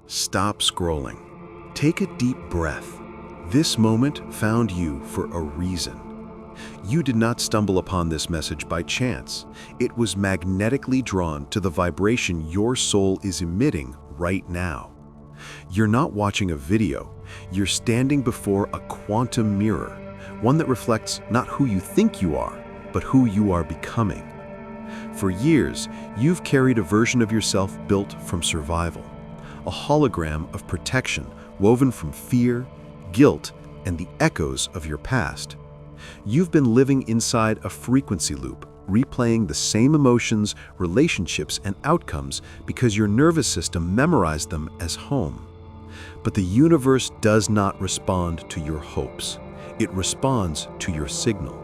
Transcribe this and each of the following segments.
Stop scrolling. Take a deep breath. This moment found you for a reason. You did not stumble upon this message by chance. It was magnetically drawn to the vibration your soul is emitting right now. You're not watching a video. You're standing before a quantum mirror, one that reflects not who you think you are, but who you are becoming. For years, you've carried a version of yourself built from survival, a hologram of protection woven from fear, guilt, and the echoes of your past. You've been living inside a frequency loop, replaying the same emotions, relationships, and outcomes because your nervous system memorized them as home. But the universe does not respond to your hopes. It responds to your signal.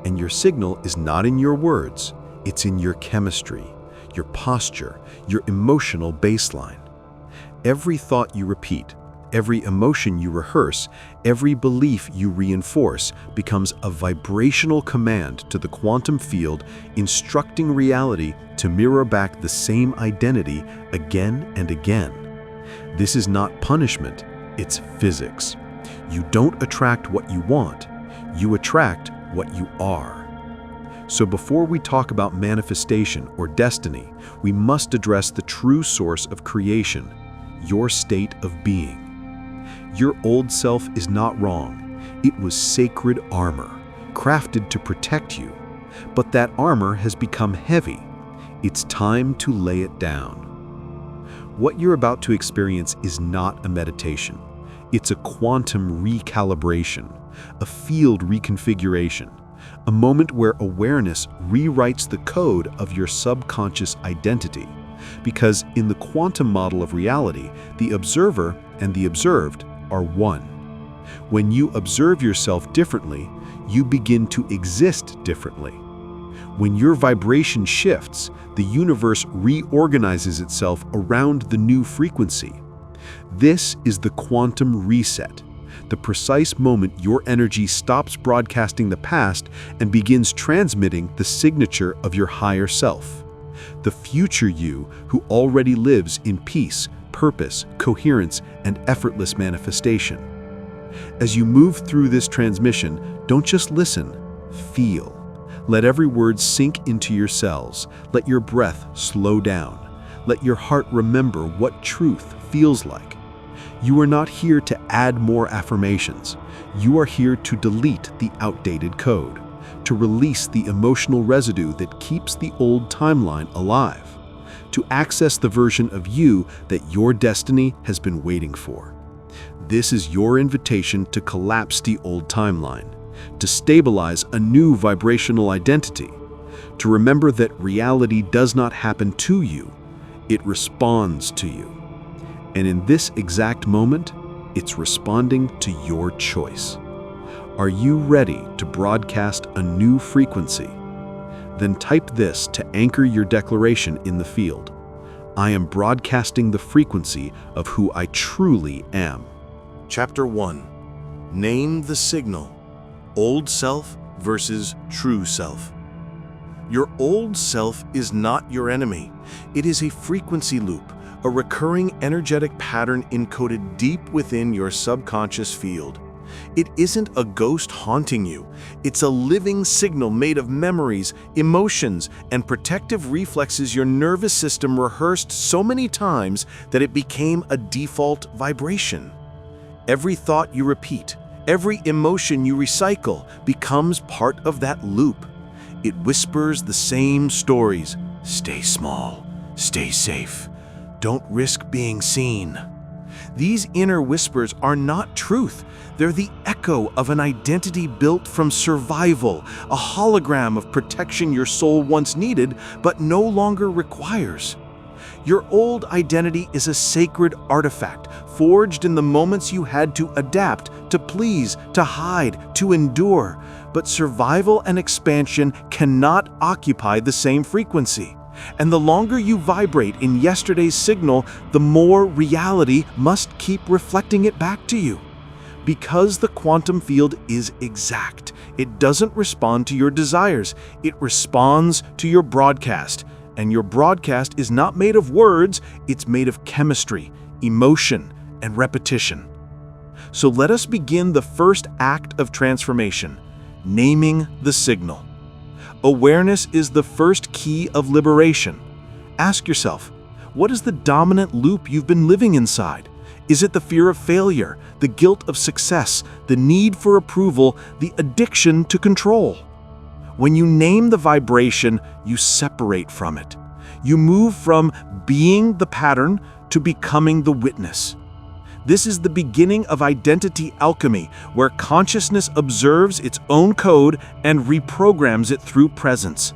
And your signal is not in your words, it's in your chemistry, your posture, your emotional baseline. Every thought you repeat, every emotion you rehearse, every belief you reinforce becomes a vibrational command to the quantum field, instructing reality to mirror back the same identity again and again. This is not punishment, it's physics. You don't attract what you want, you attract what you are. So before we talk about manifestation or destiny, we must address the true source of creation, your state of being. Your old self is not wrong. It was sacred armor, crafted to protect you. But that armor has become heavy. It's time to lay it down. What you're about to experience is not a meditation. It's a quantum recalibration, a field reconfiguration, a moment where awareness rewrites the code of your subconscious identity. Because in the quantum model of reality, the observer and the observed are one. When you observe yourself differently, you begin to exist differently. When your vibration shifts, the universe reorganizes itself around the new frequency. This is the quantum reset, the precise moment your energy stops broadcasting the past and begins transmitting the signature of your higher self. The future you who already lives in peace, purpose, coherence, and effortless manifestation. As you move through this transmission, don't just listen, feel. Let every word sink into your cells. Let your breath slow down. Let your heart remember what truth feels like. You are not here to add more affirmations. You are here to delete the outdated code, to release the emotional residue that keeps the old timeline alive, to access the version of you that your destiny has been waiting for. This is your invitation to collapse the old timeline, to stabilize a new vibrational identity, to remember that reality does not happen to you, it responds to you. And in this exact moment, it's responding to your choice. Are you ready to broadcast a new frequency? Then type this to anchor your declaration in the field. I am broadcasting the frequency of who I truly am. Chapter 1. Name the signal. Old self versus true self. Your old self is not your enemy. It is a frequency loop, a recurring energetic pattern encoded deep within your subconscious field. It isn't a ghost haunting you. It's a living signal made of memories, emotions, and protective reflexes your nervous system rehearsed so many times that it became a default vibration. Every thought you repeat, every emotion you recycle becomes part of that loop. It whispers the same stories. Stay small, stay safe, don't risk being seen. These inner whispers are not truth. They're the echo of an identity built from survival, a hologram of protection your soul once needed but no longer requires. Your old identity is a sacred artifact, forged in the moments you had to adapt, to please, to hide, to endure. But survival and expansion cannot occupy the same frequency. And the longer you vibrate in yesterday's signal, the more reality must keep reflecting it back to you. Because the quantum field is exact, it doesn't respond to your desires, it responds to your broadcast. And your broadcast is not made of words, it's made of chemistry, emotion, and repetition. So let us begin the first act of transformation, naming the signal. Awareness is the first key of liberation. Ask yourself, what is the dominant loop you've been living inside? Is it the fear of failure, the guilt of success, the need for approval, the addiction to control? When you name the vibration, you separate from it. You move from being the pattern to becoming the witness. This is the beginning of identity alchemy, where consciousness observes its own code and reprograms it through presence.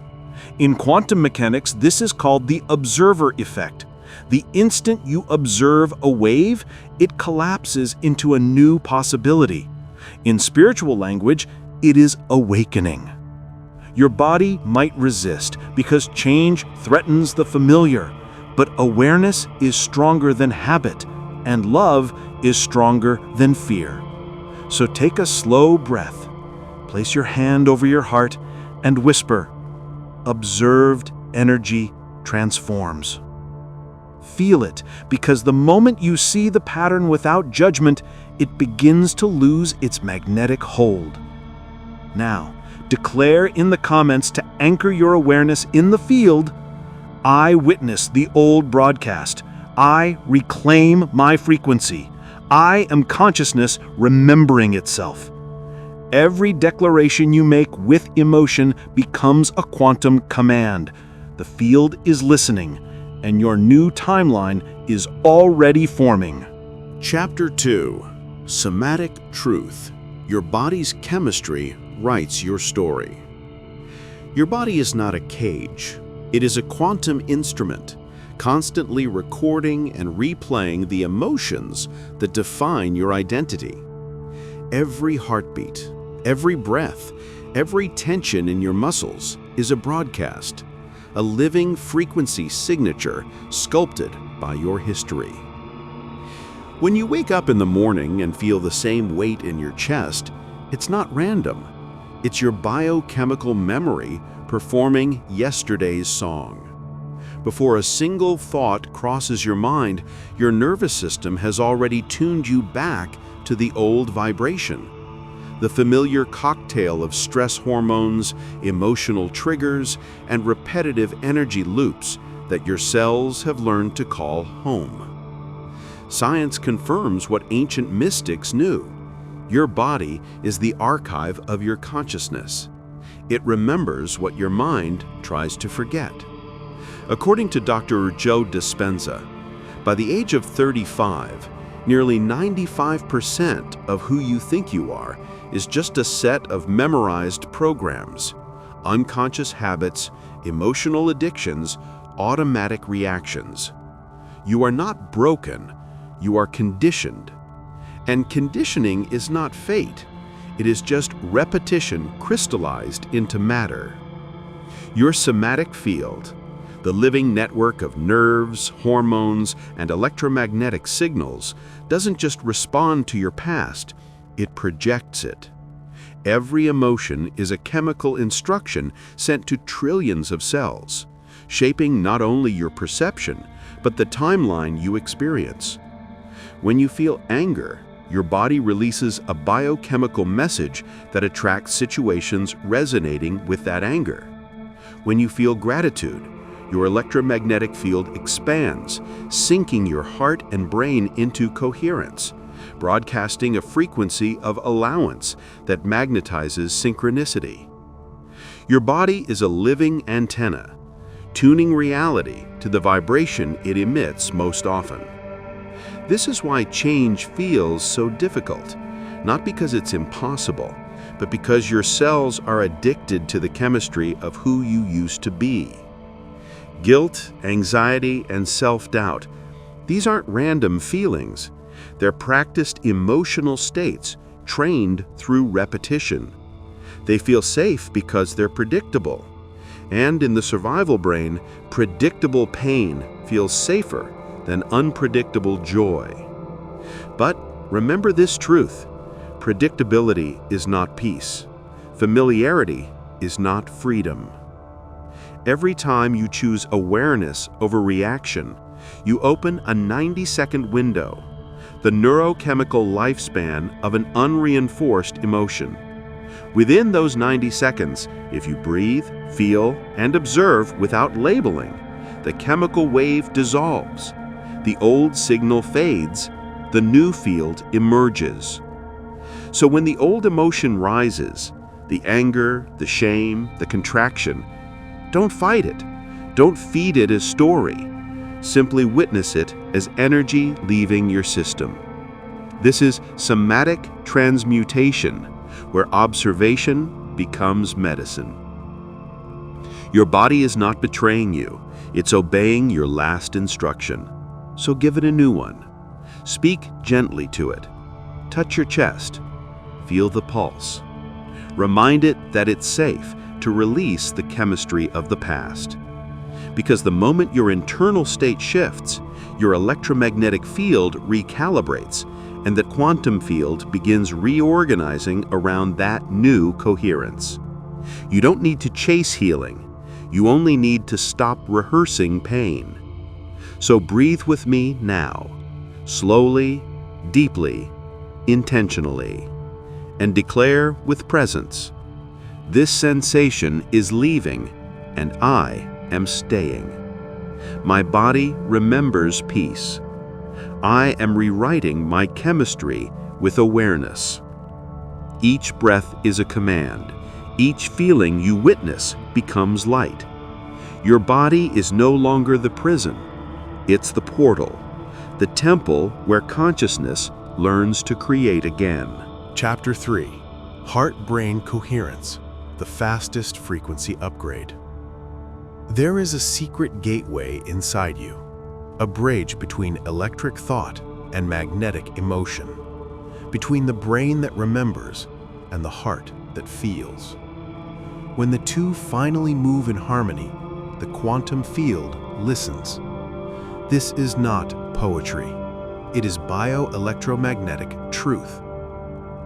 In quantum mechanics, this is called the observer effect. The instant you observe a wave, it collapses into a new possibility. In spiritual language, it is awakening. Your body might resist because change threatens the familiar, but awareness is stronger than habit, and love is stronger than fear. So take a slow breath, place your hand over your heart, and whisper, "Observed energy transforms." Feel it, because the moment you see the pattern without judgment, it begins to lose its magnetic hold. Now, declare in the comments to anchor your awareness in the field, "I witness the old broadcast. I reclaim my frequency. I am consciousness remembering itself." Every declaration you make with emotion becomes a quantum command. The field is listening, and your new timeline is already forming. Chapter 2. Somatic Truth. Your body's chemistry writes your story. Your body is not a cage. It is a quantum instrument, constantly recording and replaying the emotions that define your identity. Every heartbeat, every breath, every tension in your muscles is a broadcast, a living frequency signature sculpted by your history. When you wake up in the morning and feel the same weight in your chest, it's not random. It's your biochemical memory performing yesterday's song. Before a single thought crosses your mind, your nervous system has already tuned you back to the old vibration. The familiar cocktail of stress hormones, emotional triggers, and repetitive energy loops that your cells have learned to call home. Science confirms what ancient mystics knew. Your body is the archive of your consciousness. It remembers what your mind tries to forget. According to Dr. Joe Dispenza, by the age of 35, nearly 95% of who you think you are is just a set of memorized programs, unconscious habits, emotional addictions, automatic reactions. You are not broken, you are conditioned. And conditioning is not fate. It is just repetition crystallized into matter. Your somatic field, the living network of nerves, hormones, and electromagnetic signals, doesn't just respond to your past, it projects it. Every emotion is a chemical instruction sent to trillions of cells, shaping not only your perception, but the timeline you experience. When you feel anger, your body releases a biochemical message that attracts situations resonating with that anger. When you feel gratitude, your electromagnetic field expands, syncing your heart and brain into coherence, broadcasting a frequency of allowance that magnetizes synchronicity. Your body is a living antenna, tuning reality to the vibration it emits most often. This is why change feels so difficult, not because it's impossible, but because your cells are addicted to the chemistry of who you used to be. Guilt, anxiety, and self-doubt, these aren't random feelings. They're practiced emotional states trained through repetition. They feel safe because they're predictable. And in the survival brain, predictable pain feels safer than unpredictable joy. But remember this truth: predictability is not peace. Familiarity is not freedom. Every time you choose awareness over reaction, You open a 90-second window, the neurochemical lifespan of an unreinforced emotion. Within those 90 seconds, if you breathe, feel, and observe without labeling, the chemical wave dissolves. The old signal fades, the new field emerges. So when the old emotion rises, the anger, the shame, the contraction, don't fight it. Don't feed it as story. Simply witness it as energy leaving your system. This is somatic transmutation, where observation becomes medicine. Your body is not betraying you. It's obeying your last instruction. So give it a new one. Speak gently to it. Touch your chest. Feel the pulse. Remind it that it's safe to release the chemistry of the past. Because the moment your internal state shifts, your electromagnetic field recalibrates, and the quantum field begins reorganizing around that new coherence. You don't need to chase healing. You only need to stop rehearsing pain. So breathe with me now, slowly, deeply, intentionally, and declare with presence, this sensation is leaving and I am staying. My body remembers peace. I am rewriting my chemistry with awareness. Each breath is a command. Each feeling you witness becomes light. Your body is no longer the prison. It's the portal, the temple where consciousness learns to create again. Chapter 3. Heart-Brain Coherence, the fastest frequency upgrade. There is a secret gateway inside you, a bridge between electric thought and magnetic emotion, between the brain that remembers and the heart that feels. When the two finally move in harmony, the quantum field listens. This is not poetry. It is bioelectromagnetic truth.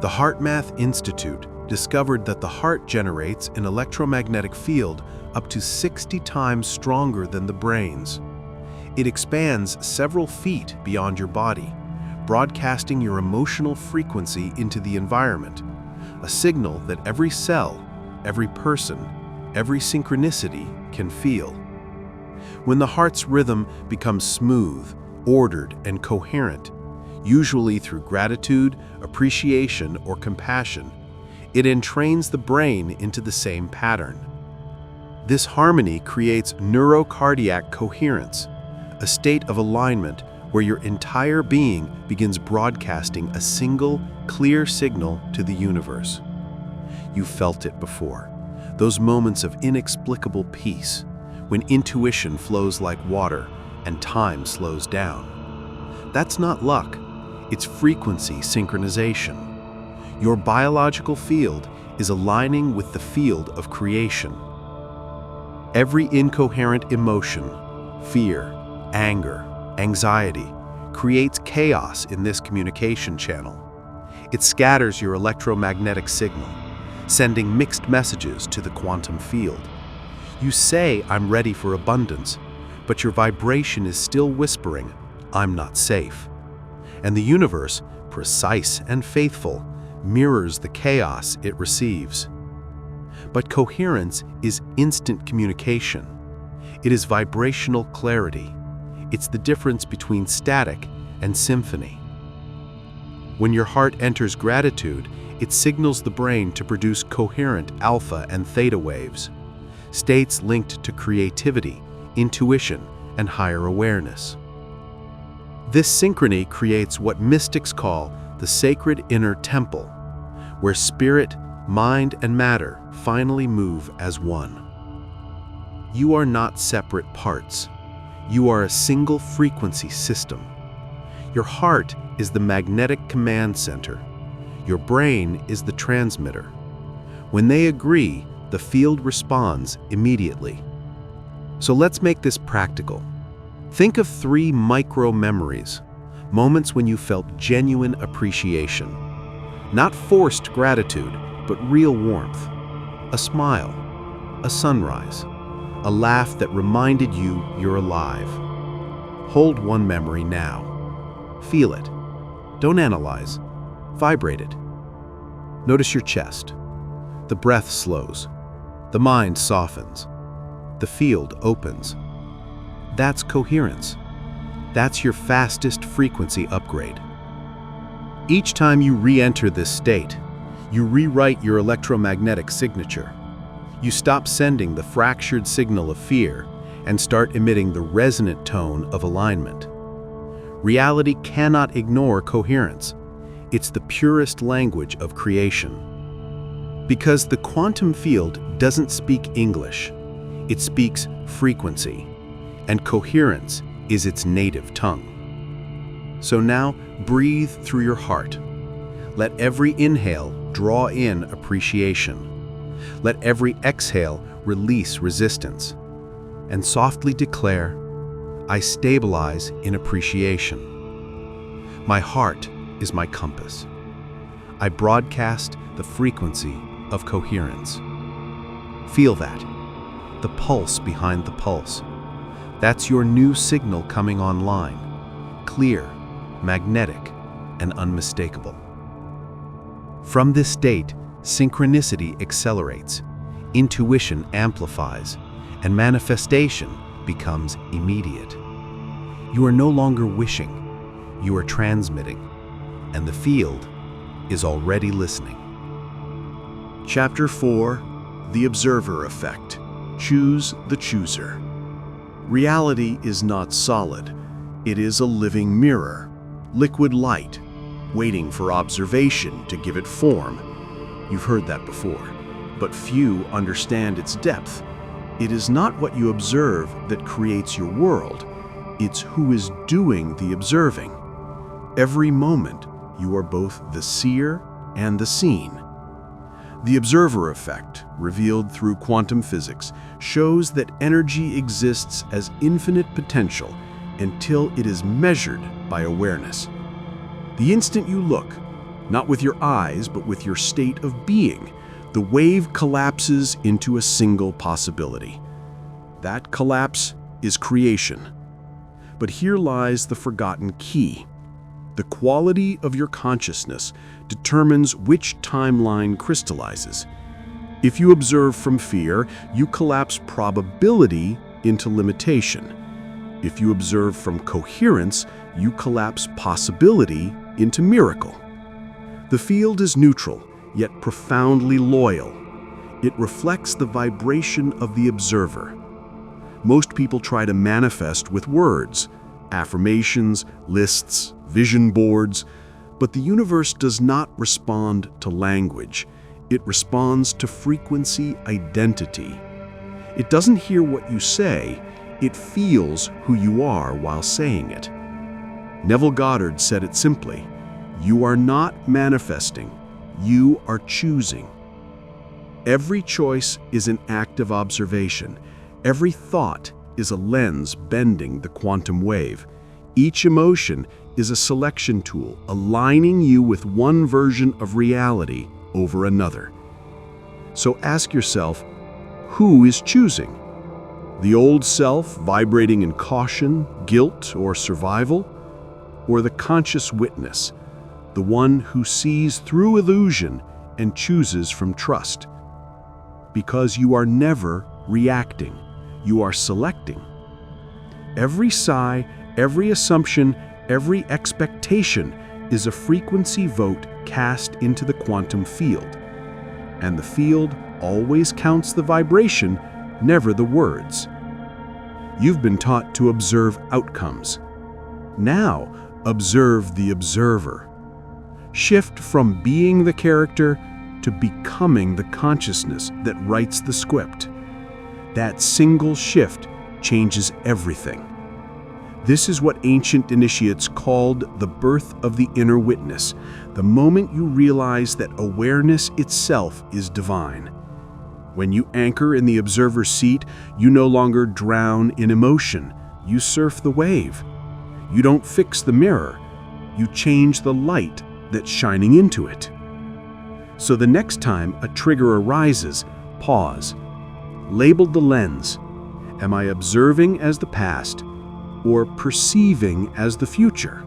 The HeartMath Institute discovered that the heart generates an electromagnetic field up to 60 times stronger than the brain's. It expands several feet beyond your body, broadcasting your emotional frequency into the environment, a signal that every cell, every person, every synchronicity can feel. When the heart's rhythm becomes smooth, ordered, and coherent, usually through gratitude, appreciation, or compassion, it entrains the brain into the same pattern. This harmony creates neurocardiac coherence, a state of alignment where your entire being begins broadcasting a single, clear signal to the universe. You felt it before, those moments of inexplicable peace, when intuition flows like water and time slows down. That's not luck, it's frequency synchronization. Your biological field is aligning with the field of creation. Every incoherent emotion, fear, anger, anxiety, creates chaos in this communication channel. It scatters your electromagnetic signal, sending mixed messages to the quantum field. You say, "I'm ready for abundance," but your vibration is still whispering, "I'm not safe." And the universe, precise and faithful, mirrors the chaos it receives. But coherence is instant communication. It is vibrational clarity. It's the difference between static and symphony. When your heart enters gratitude, it signals the brain to produce coherent alpha and theta waves, states linked to creativity, intuition, and higher awareness. This synchrony creates what mystics call the sacred inner temple, where spirit, mind, and matter finally move as one. You are not separate parts. You are a single frequency system. Your heart is the magnetic command center. Your brain is the transmitter. When they agree, the field responds immediately. So let's make this practical. Think of 3 micro-memories, moments when you felt genuine appreciation. Not forced gratitude, but real warmth. A smile, a sunrise, a laugh that reminded you you're alive. Hold one memory now. Feel it. Don't analyze. Vibrate it. Notice your chest. The breath slows. The mind softens. The field opens. That's coherence. That's your fastest frequency upgrade. Each time you re-enter this state, you rewrite your electromagnetic signature. You stop sending the fractured signal of fear and start emitting the resonant tone of alignment. Reality cannot ignore coherence. It's the purest language of creation. Because the quantum field doesn't speak English, it speaks frequency, and coherence is its native tongue. So now, breathe through your heart. Let every inhale draw in appreciation. Let every exhale release resistance. And softly declare, I stabilize in appreciation. My heart is my compass. I broadcast the frequency of coherence. Feel that, the pulse behind the pulse. That's your new signal coming online, clear, magnetic, and unmistakable. From this state, synchronicity accelerates, intuition amplifies, and manifestation becomes immediate. You are no longer wishing, you are transmitting, and the field is already listening. Chapter 4, The Observer Effect. Choose the chooser. Reality is not solid. It is a living mirror, liquid light, waiting for observation to give it form. You've heard that before, but few understand its depth. It is not what you observe that creates your world. It's who is doing the observing. Every moment, you are both the seer and the seen. The observer effect, revealed through quantum physics, shows that energy exists as infinite potential until it is measured by awareness. The instant you look, not with your eyes but with your state of being, the wave collapses into a single possibility. That collapse is creation. But here lies the forgotten key. The quality of your consciousness determines which timeline crystallizes. If you observe from fear, you collapse probability into limitation. If you observe from coherence, you collapse possibility into miracle. The field is neutral, yet profoundly loyal. It reflects the vibration of the observer. Most people try to manifest with words, affirmations, lists, vision boards, but the universe does not respond to language. It responds to frequency identity. It doesn't hear what you say, it feels who you are while saying it. Neville Goddard said it simply, you are not manifesting, you are choosing. Every choice is an act of observation. Every thought is a lens bending the quantum wave. Each emotion is a selection tool, aligning you with one version of reality over another. So ask yourself, who is choosing? The old self vibrating in caution, guilt, or survival? Or the conscious witness, the one who sees through illusion and chooses from trust? Because you are never reacting, you are selecting. Every sigh, every assumption, every expectation is a frequency vote cast into the quantum field. And the field always counts the vibration, never the words. You've been taught to observe outcomes. Now, observe the observer. Shift from being the character to becoming the consciousness that writes the script. That single shift changes everything. This is what ancient initiates called the birth of the inner witness, the moment you realize that awareness itself is divine. When you anchor in the observer's seat, you no longer drown in emotion, you surf the wave. You don't fix the mirror, you change the light that's shining into it. So the next time a trigger arises, pause. Label the lens. Am I observing as the past? or perceiving as the future.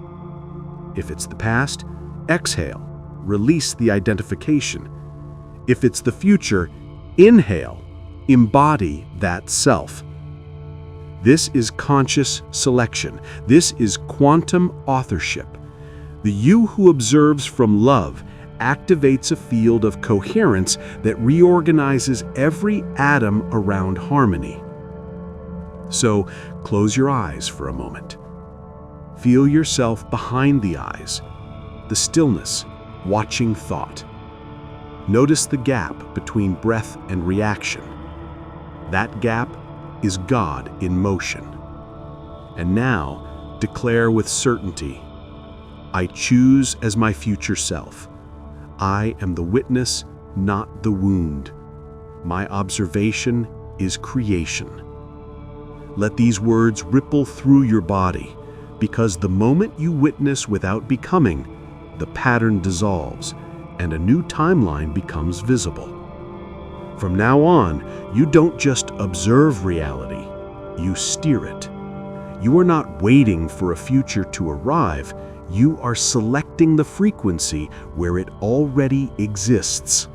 If it's the past, exhale, release the identification. If it's the future, inhale, embody that self. This is conscious selection. This is quantum authorship. The you who observes from love activates a field of coherence that reorganizes every atom around harmony. So, close your eyes for a moment. Feel yourself behind the eyes, the stillness, watching thought. Notice the gap between breath and reaction. That gap is God in motion. And now, declare with certainty, I choose as my future self. I am the witness, not the wound. My observation is creation. Let these words ripple through your body, because the moment you witness without becoming, the pattern dissolves and a new timeline becomes visible. From now on, you don't just observe reality, you steer it. You are not waiting for a future to arrive, you are selecting the frequency where it already exists.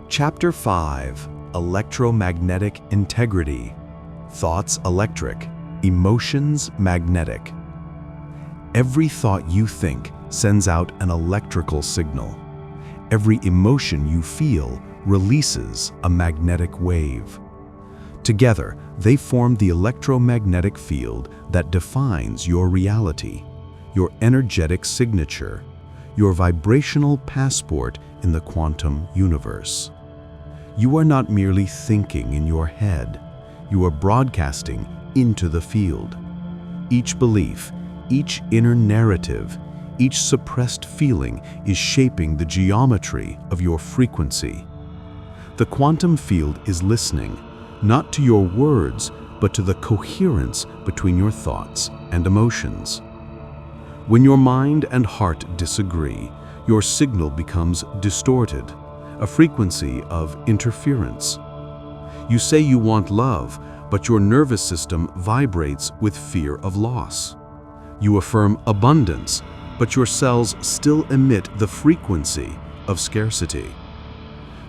Chapter 5: Electromagnetic Integrity. Thoughts electric, emotions magnetic. Every thought you think sends out an electrical signal. Every emotion you feel releases a magnetic wave. Together, they form the electromagnetic field that defines your reality, your energetic signature, your vibrational passport in the quantum universe. You are not merely thinking in your head. You are broadcasting into the field. Each belief, each inner narrative, each suppressed feeling is shaping the geometry of your frequency. The quantum field is listening, not to your words, but to the coherence between your thoughts and emotions. When your mind and heart disagree, your signal becomes distorted, a frequency of interference. You say you want love, but your nervous system vibrates with fear of loss. You affirm abundance, but your cells still emit the frequency of scarcity.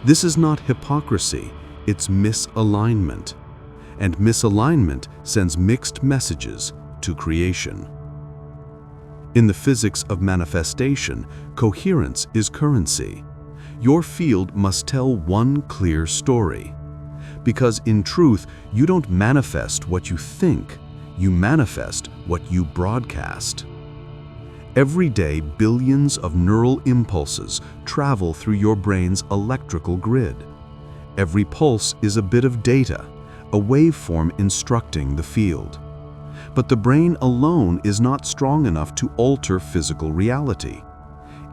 This is not hypocrisy, it's misalignment. And misalignment sends mixed messages to creation. In the physics of manifestation, coherence is currency. Your field must tell one clear story. Because in truth, you don't manifest what you think, you manifest what you broadcast. Every day, billions of neural impulses travel through your brain's electrical grid. Every pulse is a bit of data, a waveform instructing the field. But the brain alone is not strong enough to alter physical reality.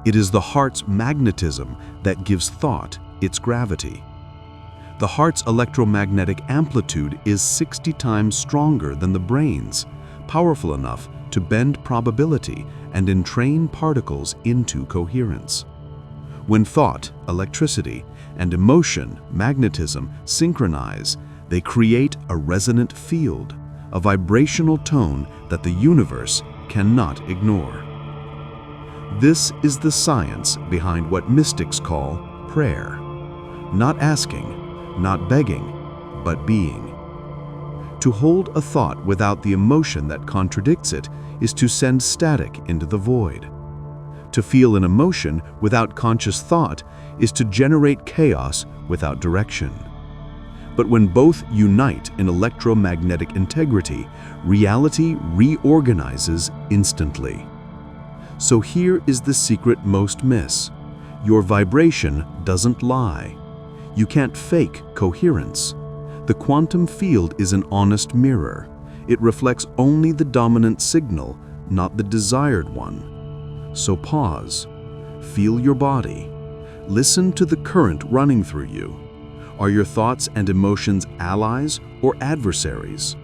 It is the heart's magnetism that gives thought its gravity. The heart's electromagnetic amplitude is 60 times stronger than the brain's, powerful enough to bend probability and entrain particles into coherence. When thought, electricity, and emotion, magnetism, synchronize, they create a resonant field, a vibrational tone that the universe cannot ignore. This is the science behind what mystics call prayer. Not asking, not begging, but being. To hold a thought without the emotion that contradicts it is to send static into the void. To feel an emotion without conscious thought is to generate chaos without direction. But when both unite in electromagnetic integrity, reality reorganizes instantly. So here is the secret most miss. Your vibration doesn't lie. You can't fake coherence. The quantum field is an honest mirror. It reflects only the dominant signal, not the desired one. So pause. Feel your body. Listen to the current running through you. Are your thoughts and emotions allies or adversaries?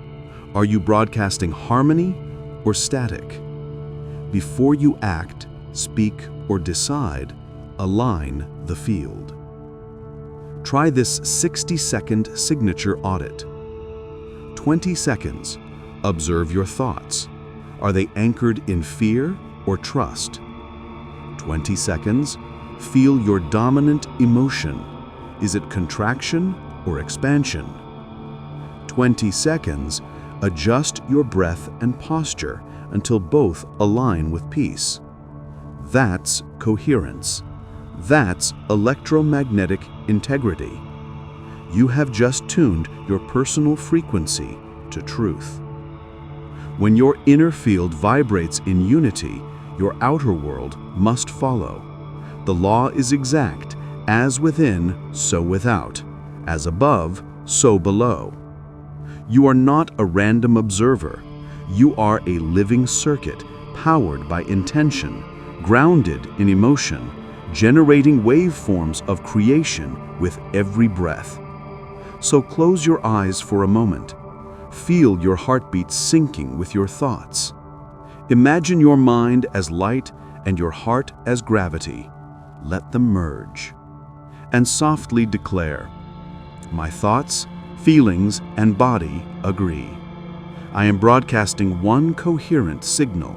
Are you broadcasting harmony or static? Before you act, speak, or decide, align the field. Try this 60-second signature audit. 20 seconds. Observe your thoughts. Are they anchored in fear or trust? 20 seconds. Feel your dominant emotion. Is it contraction or expansion? 20 seconds. Adjust your breath and posture until both align with peace. That's coherence. That's electromagnetic integrity. You have just tuned your personal frequency to truth. When your inner field vibrates in unity, your outer world must follow. The law is exact, as within, so without, as above, so below. You are not a random observer. You are a living circuit, powered by intention, grounded in emotion, generating waveforms of creation with every breath. So close your eyes for a moment. Feel your heartbeat syncing with your thoughts. Imagine your mind as light and your heart as gravity. Let them merge. And softly declare, "My thoughts, feelings, and body agree. I am broadcasting one coherent signal.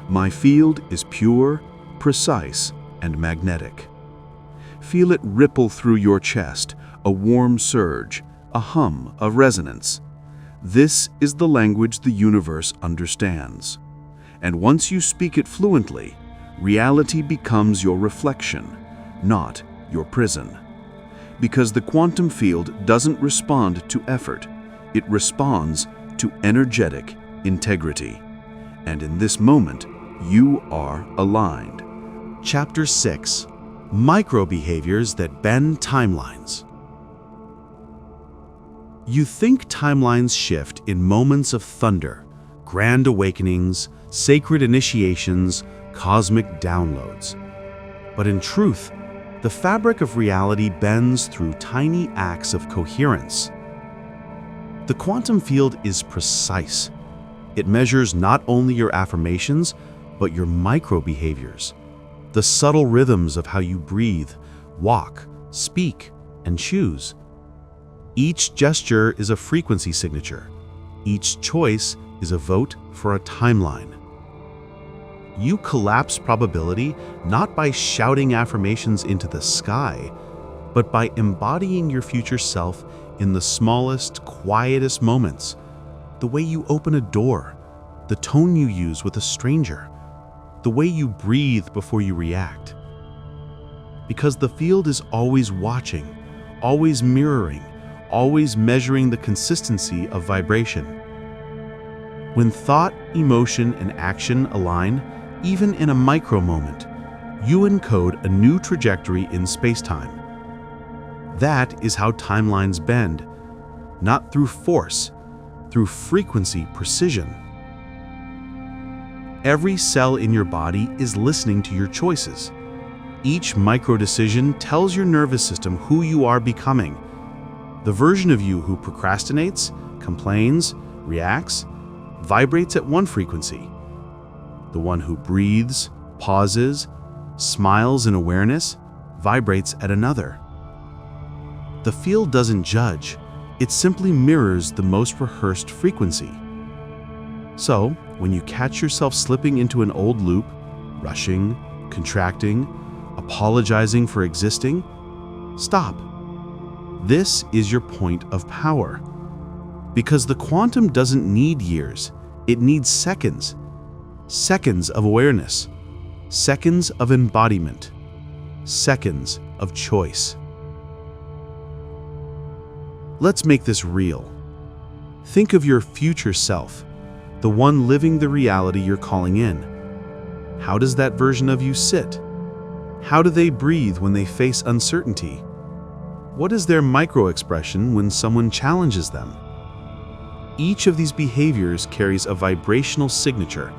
My field is pure, precise, and magnetic." Feel it ripple through your chest, a warm surge, a hum of resonance. This is the language the universe understands. And once you speak it fluently, reality becomes your reflection, not your prison. Because the quantum field doesn't respond to effort, it responds to energetic integrity. And in this moment, you are aligned. Chapter 6: Micro-Behaviors that Bend Timelines. You think timelines shift in moments of thunder, grand awakenings, sacred initiations, cosmic downloads. But in truth, the fabric of reality bends through tiny acts of coherence. The quantum field is precise. It measures not only your affirmations, but your micro-behaviors, the subtle rhythms of how you breathe, walk, speak, and choose. Each gesture is a frequency signature. Each choice is a vote for a timeline. You collapse probability not by shouting affirmations into the sky, but by embodying your future self in the smallest, quietest moments. The way you open a door, the tone you use with a stranger, the way you breathe before you react. Because the field is always watching, always mirroring, always measuring the consistency of vibration. When thought, emotion, and action align, even in a micro moment, you encode a new trajectory in space-time. That is how timelines bend, not through force, through frequency precision. Every cell in your body is listening to your choices. Each micro-decision tells your nervous system who you are becoming. The version of you who procrastinates, complains, reacts, vibrates at one frequency. The one who breathes, pauses, smiles in awareness, vibrates at another. The field doesn't judge, it simply mirrors the most rehearsed frequency. So, when you catch yourself slipping into an old loop, rushing, contracting, apologizing for existing, stop. This is your point of power. Because the quantum doesn't need years, it needs seconds. Seconds of awareness, seconds of embodiment, seconds of choice. Let's make this real. Think of your future self, the one living the reality you're calling in. How does that version of you sit? How do they breathe when they face uncertainty? What is their micro-expression when someone challenges them? Each of these behaviors carries a vibrational signature,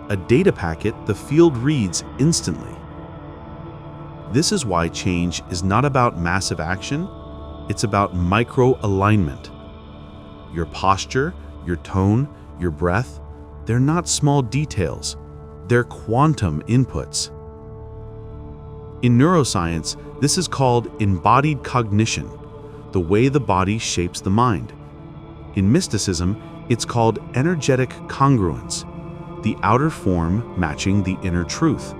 a data packet the field reads instantly. This is why change is not about massive action, it's about micro-alignment. Your posture, your tone, your breath, they're not small details, they're quantum inputs. In neuroscience, this is called embodied cognition, the way the body shapes the mind. In mysticism, it's called energetic congruence. the outer form matching the inner truth.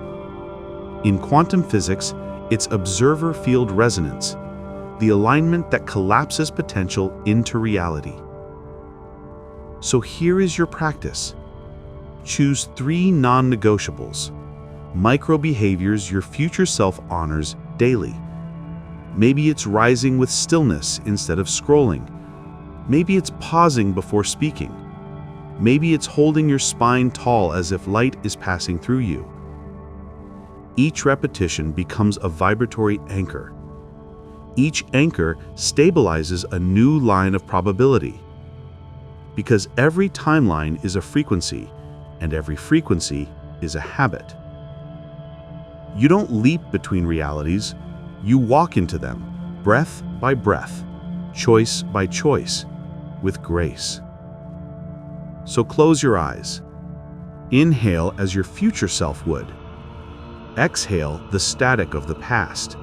In quantum physics, it's observer field resonance, the alignment that collapses potential into reality. So here is your practice. Choose 3 non-negotiables, micro behaviors your future self honors daily. Maybe it's rising with stillness instead of scrolling. Maybe it's pausing before speaking. Maybe it's holding your spine tall as if light is passing through you. Each repetition becomes a vibratory anchor. Each anchor stabilizes a new line of probability. Because every timeline is a frequency, and every frequency is a habit. You don't leap between realities, you walk into them, breath by breath, choice by choice, with grace. So close your eyes. Inhale as your future self would. Exhale the static of the past.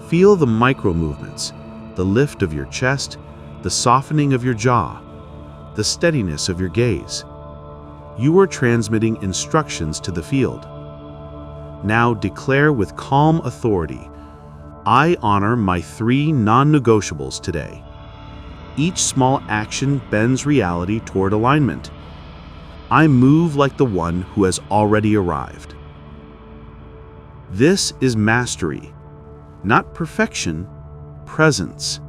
Feel the micro movements, the lift of your chest, the softening of your jaw, the steadiness of your gaze. You are transmitting instructions to the field. Now declare with calm authority, I honor my 3 non-negotiables today. Each small action bends reality toward alignment. I move like the one who has already arrived. This is mastery, not perfection, presence.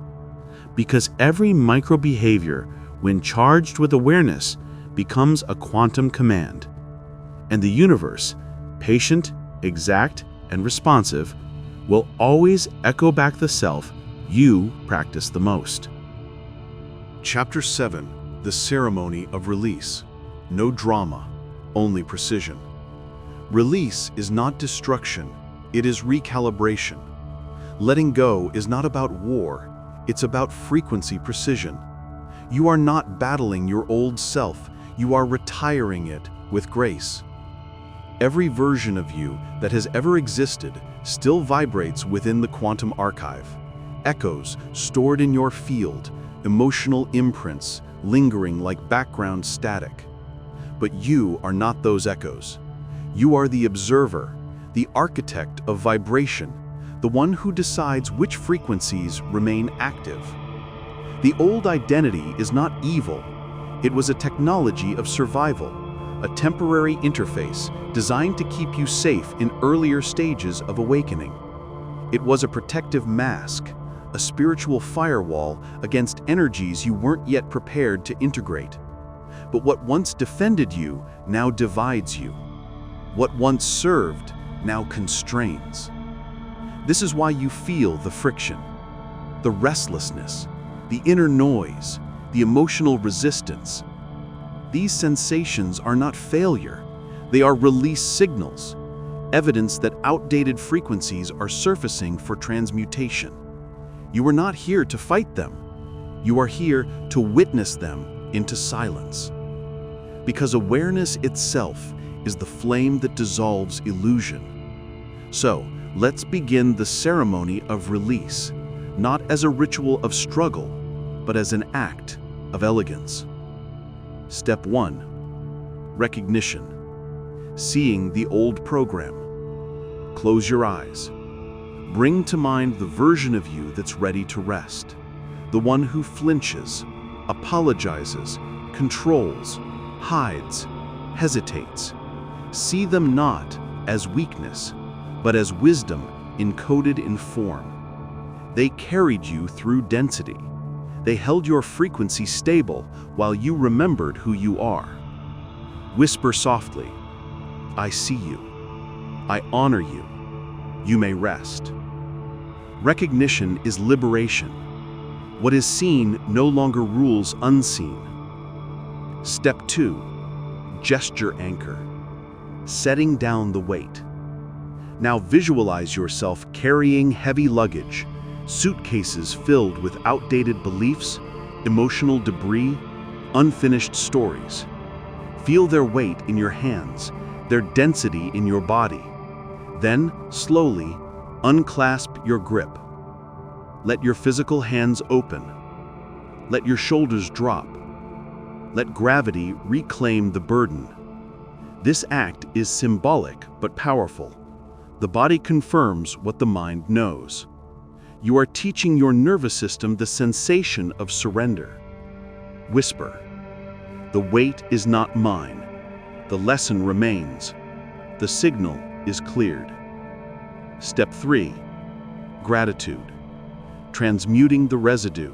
Because every micro behavior, when charged with awareness, becomes a quantum command. And the universe, patient, exact, and responsive, will always echo back the self you practice the most. Chapter 7, The Ceremony of Release. No drama, only precision. Release is not destruction, it is recalibration. Letting go is not about war, it's about frequency precision. You are not battling your old self, you are retiring it with grace. Every version of you that has ever existed still vibrates within the quantum archive. Echoes stored in your field, emotional imprints lingering like background static. But you are not those echoes. You are the observer, the architect of vibration, the one who decides which frequencies remain active. The old identity is not evil. It was a technology of survival, a temporary interface designed to keep you safe in earlier stages of awakening. It was a protective mask, a spiritual firewall against energies you weren't yet prepared to integrate. But what once defended you now divides you. What once served now constrains. This is why you feel the friction, the restlessness, the inner noise, the emotional resistance. These sensations are not failure. They are release signals, evidence that outdated frequencies are surfacing for transmutation. You are not here to fight them. You are here to witness them into silence. Because awareness itself is the flame that dissolves illusion. So, let's begin the ceremony of release, not as a ritual of struggle, but as an act of elegance. Step 1. Recognition. Seeing the old program. Close your eyes. Bring to mind the version of you that's ready to rest. The one who flinches, apologizes, controls, hides, hesitates. See them not as weakness, but as wisdom encoded in form. They carried you through density. They held your frequency stable while you remembered who you are. Whisper softly, I see you. I honor you. You may rest. Recognition is liberation. What is seen no longer rules unseen. Step 2. Gesture anchor. Setting down the weight. Now visualize yourself carrying heavy luggage, suitcases filled with outdated beliefs, emotional debris, unfinished stories. Feel their weight in your hands, their density in your body. Then, slowly, unclasp your grip. Let your physical hands open. Let your shoulders drop. Let gravity reclaim the burden. This act is symbolic but powerful. The body confirms what the mind knows. You are teaching your nervous system the sensation of surrender. Whisper. The weight is not mine. The lesson remains. The signal is cleared. Step 3. Gratitude. Transmuting the residue.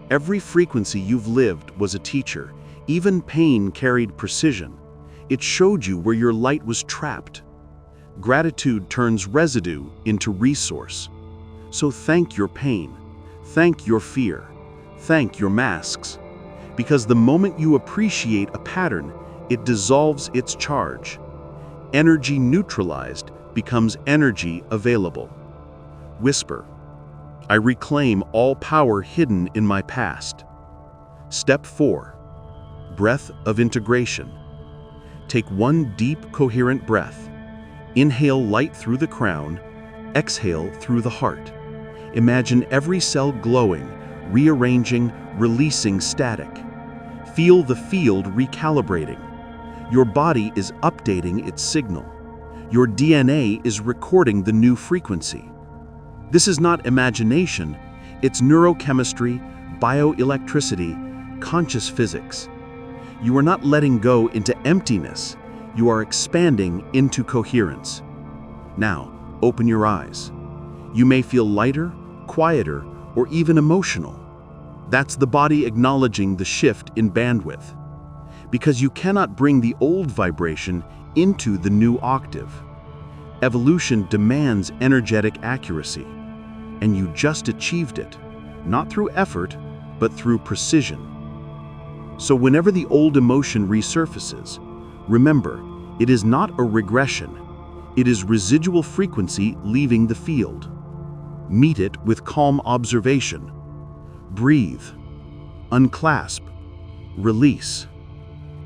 Every frequency you've lived was a teacher. Even pain carried precision. It showed you where your light was trapped. Gratitude turns residue into resource. So thank your pain, thank your fear, thank your masks. Because the moment you appreciate a pattern, it dissolves its charge. Energy neutralized becomes energy available. Whisper. I reclaim all power hidden in my past. Step 4. Breath of integration. Take one deep, coherent breath. Inhale light through the crown, exhale through the heart. Imagine every cell glowing, rearranging, releasing static. Feel the field recalibrating. Your body is updating its signal. Your DNA is recording the new frequency. This is not imagination, it's neurochemistry, bioelectricity, conscious physics. You are not letting go into emptiness, you are expanding into coherence. Now, open your eyes. You may feel lighter, quieter, or even emotional. That's the body acknowledging the shift in bandwidth. Because you cannot bring the old vibration into the new octave. Evolution demands energetic accuracy, and you just achieved it, not through effort, but through precision. So whenever the old emotion resurfaces, remember, it is not a regression. It is residual frequency leaving the field. Meet it with calm observation. Breathe, unclasp, release,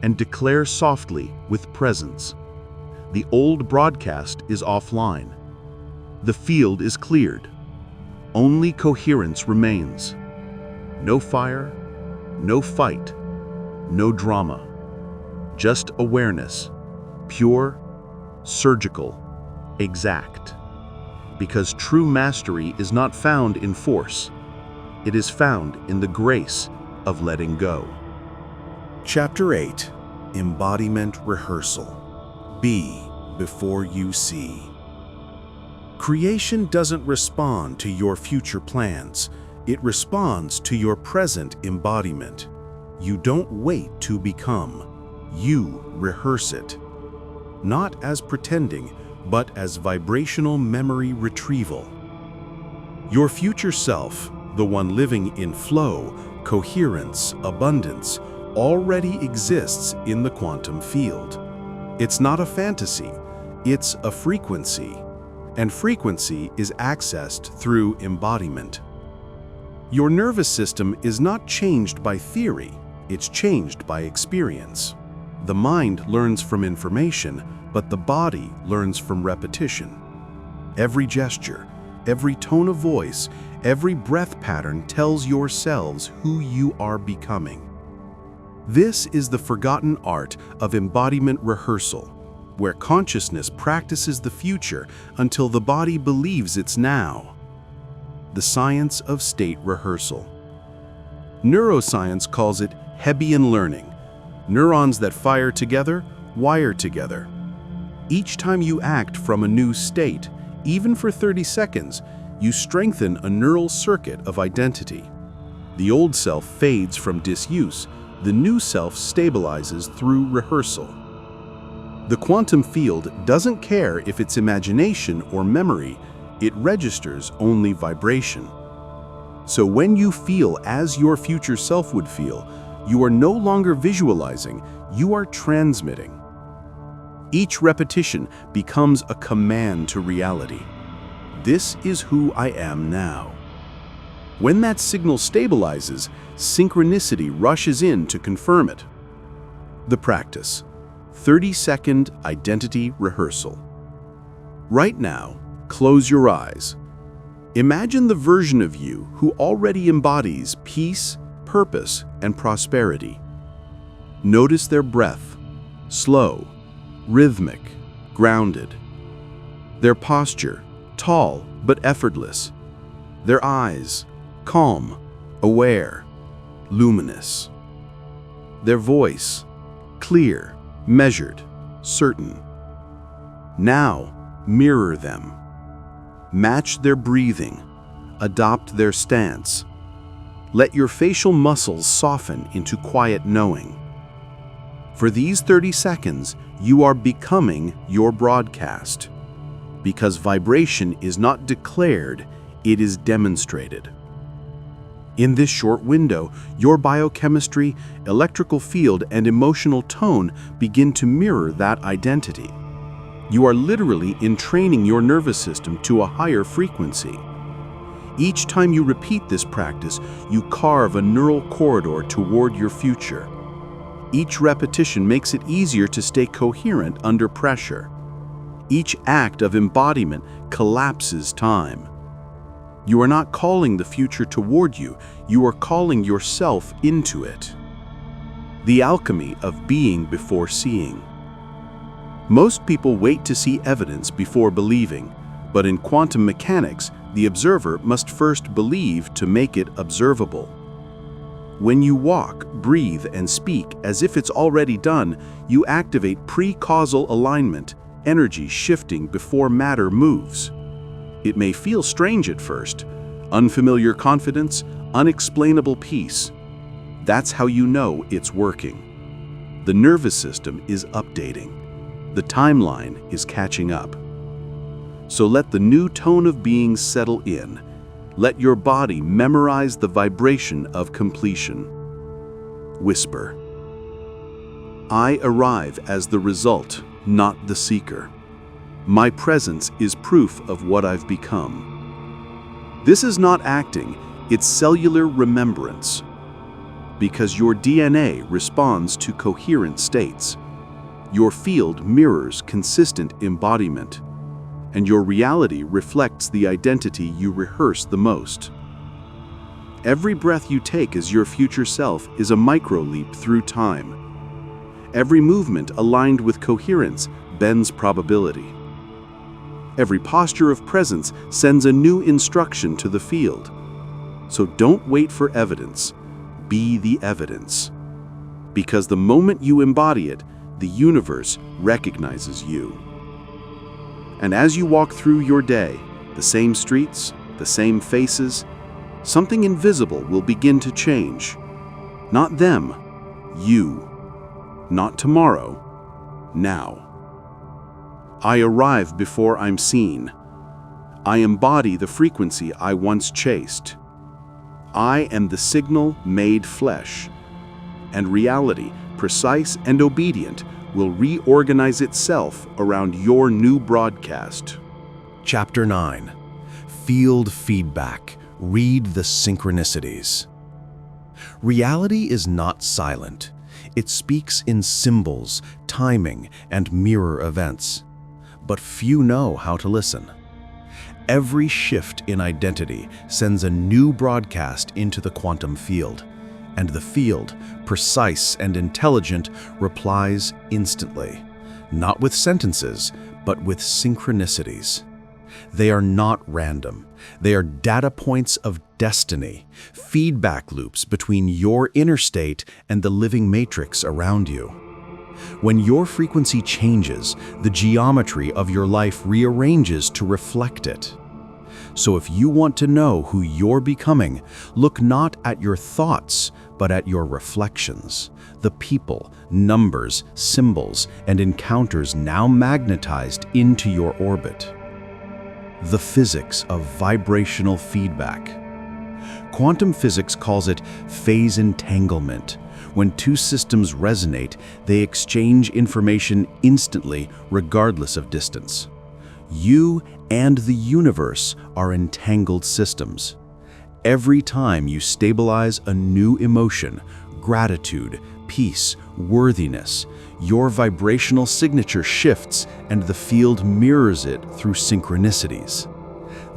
and declare softly with presence. The old broadcast is offline. The field is cleared. Only coherence remains. No fire, no fight, no drama. Just awareness, pure, surgical, exact. Because true mastery is not found in force. It is found in the grace of letting go. Chapter 8. Embodiment Rehearsal. Be before you see. Creation doesn't respond to your future plans. It responds to your present embodiment. You don't wait to become. You rehearse it. Not as pretending, but as vibrational memory retrieval. Your future self, the one living in flow, coherence, abundance, already exists in the quantum field. It's not a fantasy, it's a frequency, and frequency is accessed through embodiment. Your nervous system is not changed by theory, it's changed by experience. The mind learns from information, but the body learns from repetition. Every gesture, every tone of voice, every breath pattern tells your cells who you are becoming. This is the forgotten art of embodiment rehearsal, where consciousness practices the future until the body believes it's now. The science of state rehearsal. Neuroscience calls it Hebbian learning. Neurons that fire together, wire together. Each time you act from a new state, even for 30 seconds, you strengthen a neural circuit of identity. The old self fades from disuse. The new self stabilizes through rehearsal. The quantum field doesn't care if it's imagination or memory, it registers only vibration. So when you feel as your future self would feel, you are no longer visualizing, you are transmitting. Each repetition becomes a command to reality. This is who I am now. When that signal stabilizes, synchronicity rushes in to confirm it. The practice. 30-second identity rehearsal. Right now, close your eyes. Imagine the version of you who already embodies peace, purpose, and prosperity. Notice their breath, slow, rhythmic, grounded. Their posture, tall but effortless. Their eyes, calm, aware, luminous. Their voice, clear, measured, certain. Now, mirror them. Match their breathing, adopt their stance. Let your facial muscles soften into quiet knowing. For these 30 seconds, you are becoming your broadcast. Because vibration is not declared, it is demonstrated. In this short window, your biochemistry, electrical field, and emotional tone begin to mirror that identity. You are literally entraining your nervous system to a higher frequency. Each time you repeat this practice, you carve a neural corridor toward your future. Each repetition makes it easier to stay coherent under pressure. Each act of embodiment collapses time. You are not calling the future toward you, you are calling yourself into it. The alchemy of being before seeing. Most people wait to see evidence before believing, but in quantum mechanics, the observer must first believe to make it observable. When you walk, breathe, and speak as if it's already done, you activate pre-causal alignment, energy shifting before matter moves. It may feel strange at first, unfamiliar confidence, unexplainable peace. That's how you know it's working. The nervous system is updating. The timeline is catching up. So let the new tone of being settle in. Let your body memorize the vibration of completion. Whisper. I arrive as the result, not the seeker. My presence is proof of what I've become. This is not acting, it's cellular remembrance. Because your DNA responds to coherent states. Your field mirrors consistent embodiment, and your reality reflects the identity you rehearse the most. Every breath you take as your future self is a micro-leap through time. Every movement aligned with coherence bends probability. Every posture of presence sends a new instruction to the field. So don't wait for evidence, be the evidence. Because the moment you embody it, the universe recognizes you. And as you walk through your day, the same streets, the same faces, something invisible will begin to change. Not them, you. Not tomorrow, now. I arrive before I'm seen. I embody the frequency I once chased. I am the signal made flesh. And reality, precise and obedient, will reorganize itself around your new broadcast. Chapter 9. Field Feedback. Read the Synchronicities. Reality is not silent. It speaks in symbols, timing, and mirror events. But few know how to listen. Every shift in identity sends a new broadcast into the quantum field. And the field, precise and intelligent, replies instantly, not with sentences, but with synchronicities. They are not random. They are data points of destiny, feedback loops between your inner state and the living matrix around you. When your frequency changes, the geometry of your life rearranges to reflect it. So if you want to know who you're becoming, look not at your thoughts, but at your reflections, the people, numbers, symbols, and encounters now magnetized into your orbit. The physics of vibrational feedback. Quantum physics calls it phase entanglement. When two systems resonate, they exchange information instantly, regardless of distance. You and the universe are entangled systems. Every time you stabilize a new emotion, gratitude, peace, worthiness, your vibrational signature shifts and the field mirrors it through synchronicities.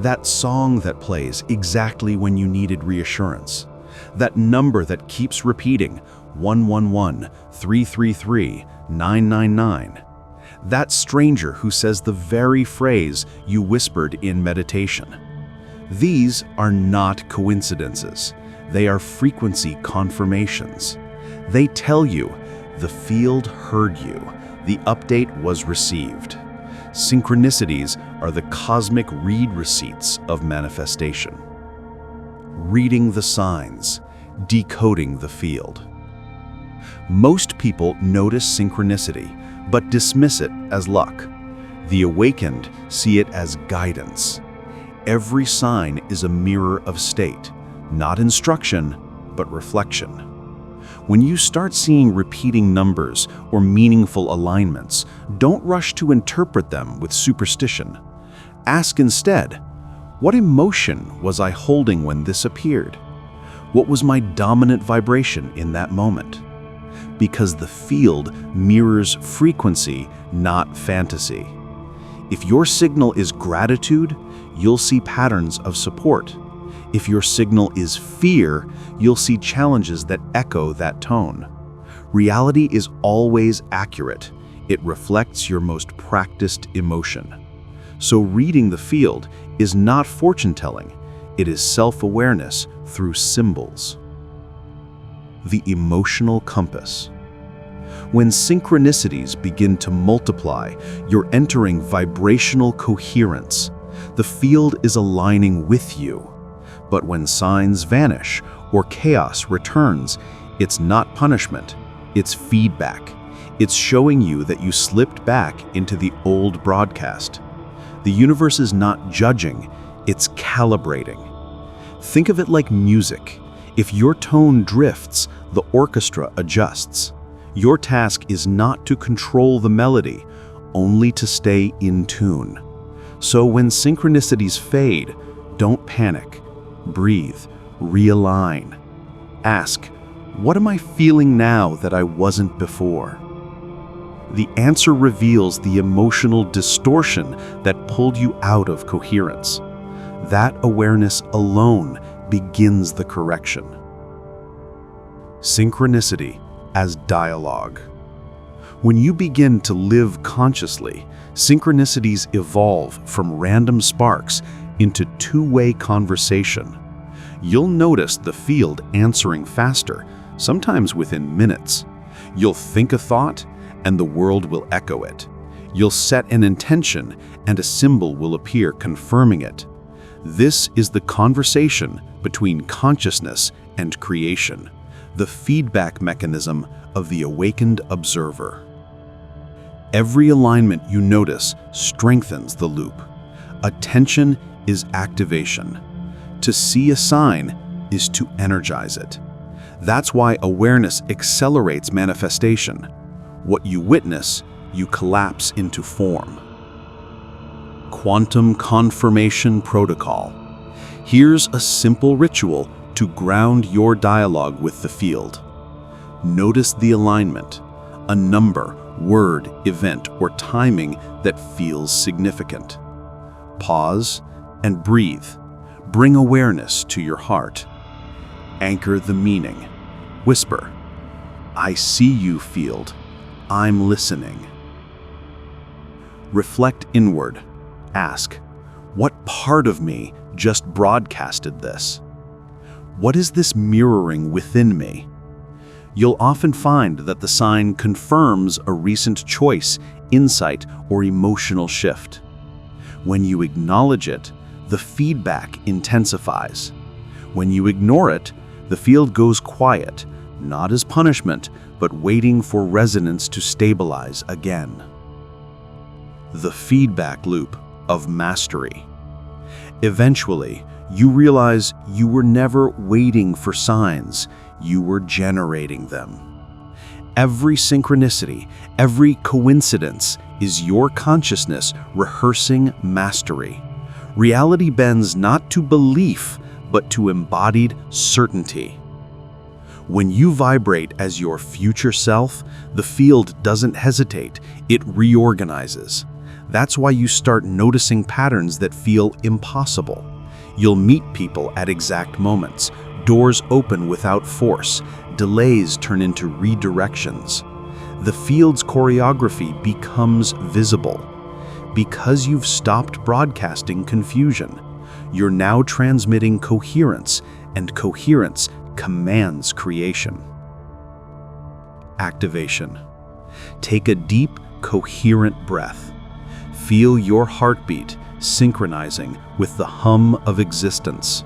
That song that plays exactly when you needed reassurance. That number that keeps repeating, 111-333-999. That stranger who says the very phrase you whispered in meditation. These are not coincidences. They are frequency confirmations. They tell you the field heard you, the update was received. Synchronicities are the cosmic read receipts of manifestation. Reading the signs, decoding the field. Most people notice synchronicity, but dismiss it as luck. The awakened see it as guidance. Every sign is a mirror of state, not instruction, but reflection. When you start seeing repeating numbers or meaningful alignments, don't rush to interpret them with superstition. Ask instead, what emotion was I holding when this appeared? What was my dominant vibration in that moment? Because the field mirrors frequency, not fantasy. If your signal is gratitude, you'll see patterns of support. If your signal is fear, you'll see challenges that echo that tone. Reality is always accurate. It reflects your most practiced emotion. So reading the field is not fortune-telling. It is self-awareness through symbols. The emotional compass. When synchronicities begin to multiply, you're entering vibrational coherence. The field is aligning with you. But when signs vanish or chaos returns, it's not punishment, it's feedback. It's showing you that you slipped back into the old broadcast. The universe is not judging, it's calibrating. Think of it like music. If your tone drifts, the orchestra adjusts. Your task is not to control the melody, only to stay in tune. So when synchronicities fade, don't panic. Breathe, realign. Ask, what am I feeling now that I wasn't before? The answer reveals the emotional distortion that pulled you out of coherence. That awareness alone begins the correction. Synchronicity as dialogue. When you begin to live consciously, synchronicities evolve from random sparks into two-way conversation. You'll notice the field answering faster, sometimes within minutes. You'll think a thought, and the world will echo it. You'll set an intention, and a symbol will appear confirming it. This is the conversation between consciousness and creation, the feedback mechanism of the awakened observer. Every alignment you notice strengthens the loop. Attention is activation. To see a sign is to energize it. That's why awareness accelerates manifestation. What you witness, you collapse into form. Quantum confirmation protocol. Here's a simple ritual to ground your dialogue with the field. Notice the alignment, a number, word, event, or timing that feels significant. Pause and breathe. Bring awareness to your heart. Anchor the meaning. Whisper, I see you, field. I'm listening. Reflect inward. Ask, what part of me just broadcasted this? What is this mirroring within me? You'll often find that the sign confirms a recent choice, insight, or emotional shift. When you acknowledge it, the feedback intensifies. When you ignore it, the field goes quiet, not as punishment, but waiting for resonance to stabilize again. The feedback loop of mastery. Eventually, you realize you were never waiting for signs, you were generating them. Every synchronicity, every coincidence is your consciousness rehearsing mastery. Reality bends not to belief, but to embodied certainty. When you vibrate as your future self, the field doesn't hesitate, it reorganizes. That's why you start noticing patterns that feel impossible. You'll meet people at exact moments. Doors open without force. Delays turn into redirections. The field's choreography becomes visible. Because you've stopped broadcasting confusion, you're now transmitting coherence, and coherence commands creation. Activation. Take a deep, coherent breath. Feel your heartbeat synchronizing with the hum of existence.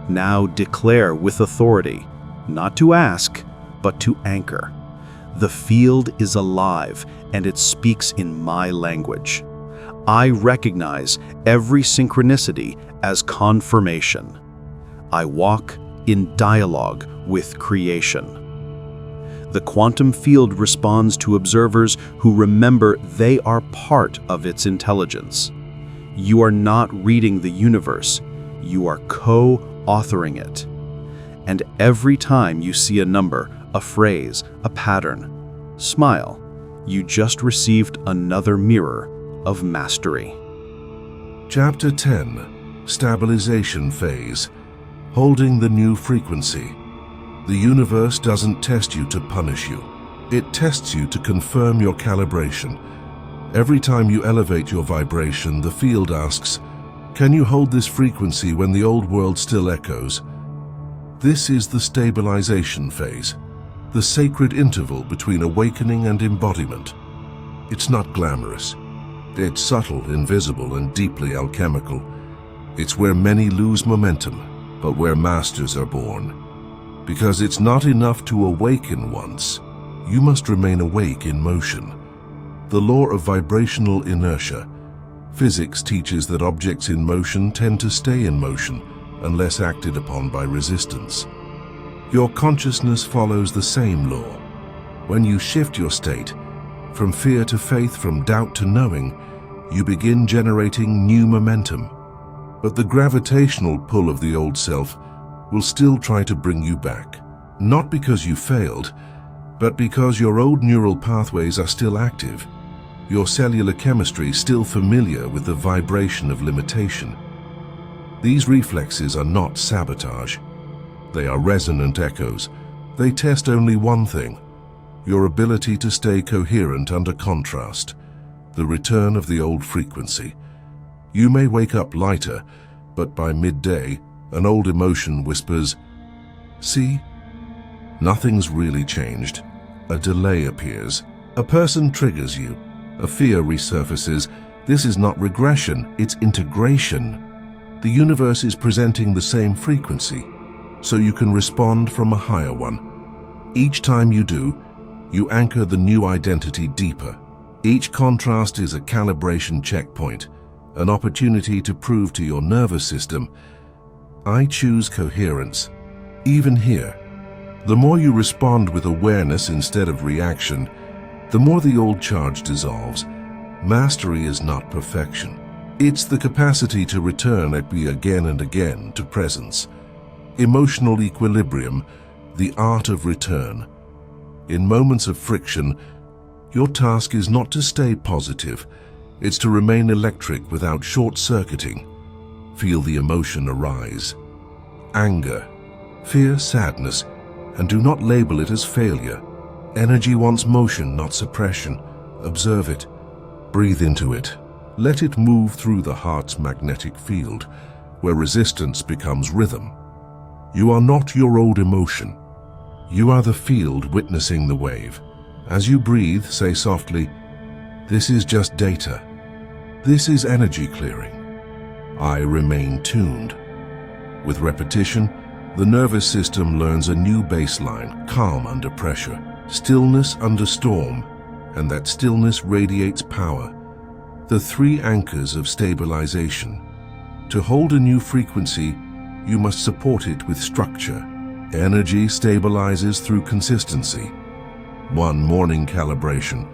Now declare with authority, not to ask, but to anchor. The field is alive, and it speaks in my language. I recognize every synchronicity as confirmation. I walk in dialogue with creation. The quantum field responds to observers who remember they are part of its intelligence. You are not reading the universe, you are co-authoring it. And every time you see a number, a phrase, a pattern, smile. You just received another mirror of mastery. Chapter 10. Stabilization Phase. Holding the new frequency. The universe doesn't test you to punish you. It tests you to confirm your calibration. Every time you elevate your vibration, the field asks, can you hold this frequency when the old world still echoes? This is the stabilization phase, the sacred interval between awakening and embodiment. It's not glamorous. It's subtle, invisible, and deeply alchemical. It's where many lose momentum, but where masters are born. Because it's not enough to awaken once. You must remain awake in motion. The law of vibrational inertia. Physics teaches that objects in motion tend to stay in motion unless acted upon by resistance. Your consciousness follows the same law. When you shift your state, from fear to faith, from doubt to knowing, you begin generating new momentum. But the gravitational pull of the old self will still try to bring you back. Not because you failed, but because your old neural pathways are still active. Your cellular chemistry still familiar with the vibration of limitation. These reflexes are not sabotage. They are resonant echoes. They test only one thing: your ability to stay coherent under contrast, the return of the old frequency. You may wake up lighter, but by midday, an old emotion whispers, "See? Nothing's really changed." A delay appears. A person triggers you. A fear resurfaces. This is not regression, it's integration. The universe is presenting the same frequency, so you can respond from a higher one. Each time you do, you anchor the new identity deeper. Each contrast is a calibration checkpoint, an opportunity to prove to your nervous system, I choose coherence. Even here, the more you respond with awareness instead of reaction, the more the old charge dissolves. Mastery is not perfection. It's the capacity to return again and again to presence. Emotional equilibrium, the art of return. In moments of friction, your task is not to stay positive. It's to remain electric without short-circuiting. Feel the emotion arise. Anger, fear, sadness, and do not label it as failure. Energy wants motion, not suppression. Observe it. Breathe into it. Let it move through the heart's magnetic field, where resistance becomes rhythm. You are not your old emotion. You are the field witnessing the wave. As you breathe, say softly, "This is just data. This is energy clearing. I remain tuned." With repetition, the nervous system learns a new baseline: calm under pressure, stillness under storm, and that stillness radiates power. The three anchors of stabilization. To hold a new frequency, you must support it with structure. Energy stabilizes through consistency. One morning calibration.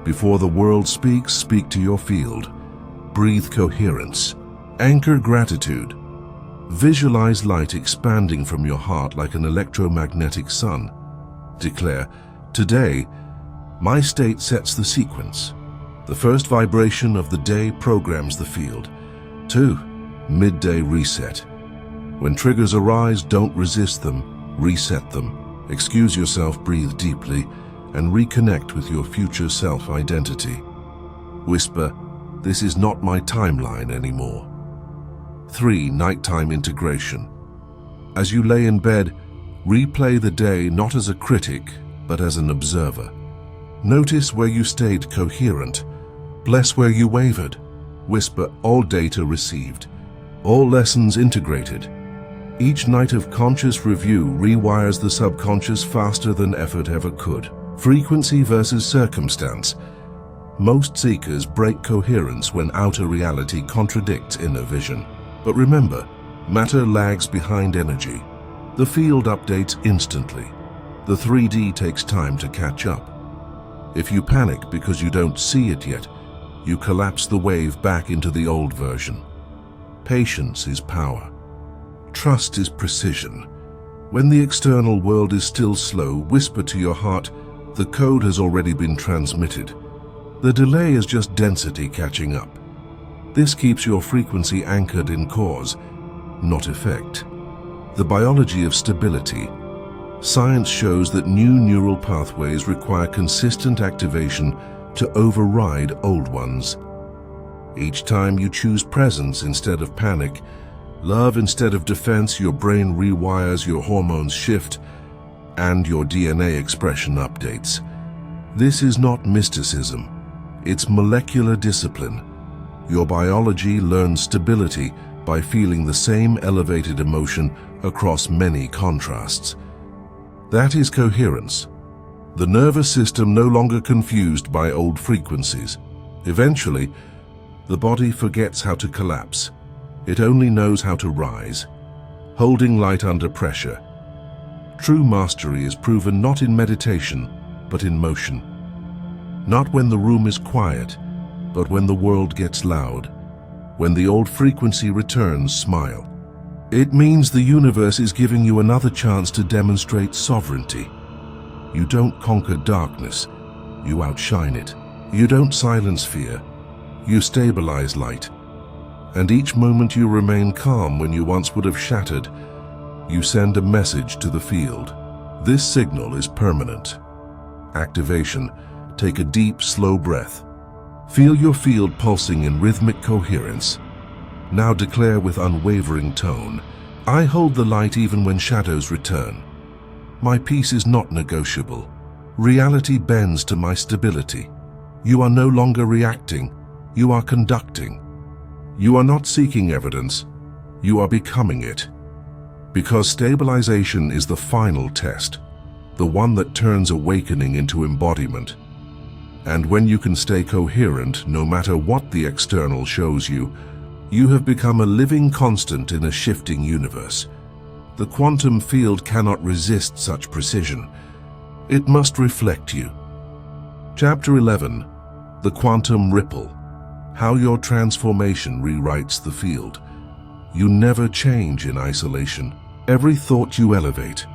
Before the world speaks, speak to your field. Breathe coherence. Anchor gratitude. Visualize light expanding from your heart like an electromagnetic sun. Declare, today, my state sets the sequence. The first vibration of the day programs the field. 2. Midday reset. When triggers arise, don't resist them, reset them. Excuse yourself, breathe deeply. and reconnect with your future self-identity. Whisper, "This is not my timeline anymore." 3. Nighttime integration. As you lay in bed, replay the day not as a critic, but as an observer. Notice where you stayed coherent. Bless where you wavered. Whisper, "All data received. All lessons integrated." Each night of conscious review rewires the subconscious faster than effort ever could. Frequency versus circumstance. Most seekers break coherence when outer reality contradicts inner vision. But remember, matter lags behind energy. The field updates instantly. The 3D takes time to catch up. If you panic because you don't see it yet, you collapse the wave back into the old version. Patience is power. Trust is precision. When the external world is still slow, whisper to your heart, the code has already been transmitted. The delay is just density catching up. This keeps your frequency anchored in cause, not effect. The biology of stability. Science shows that new neural pathways require consistent activation to override old ones. Each time you choose presence instead of panic, love instead of defense, your brain rewires, your hormones shift, and your DNA expression updates. This is not mysticism. It's molecular discipline. Your biology learns stability by feeling the same elevated emotion across many contrasts. That is coherence. The nervous system no longer confused by old frequencies. Eventually, the body forgets how to collapse. It only knows how to rise, holding light under pressure. True mastery is proven not in meditation, but in motion. Not when the room is quiet, but when the world gets loud. When the old frequency returns, smile. It means the universe is giving you another chance to demonstrate sovereignty. You don't conquer darkness, you outshine it. You don't silence fear, you stabilize light. And each moment you remain calm when you once would have shattered, you send a message to the field. This signal is permanent. Activation. Take a deep, slow breath. Feel your field pulsing in rhythmic coherence. Now declare with unwavering tone, "I hold the light even when shadows return. My peace is not negotiable. Reality bends to my stability. You are no longer reacting, you are conducting. You are not seeking evidence, you are becoming it." Because stabilization is the final test, the one that turns awakening into embodiment. And when you can stay coherent, no matter what the external shows you, you have become a living constant in a shifting universe. The quantum field cannot resist such precision. It must reflect you. Chapter 11. The Quantum Ripple. How your transformation rewrites the field. You never change in isolation. Every thought you elevate,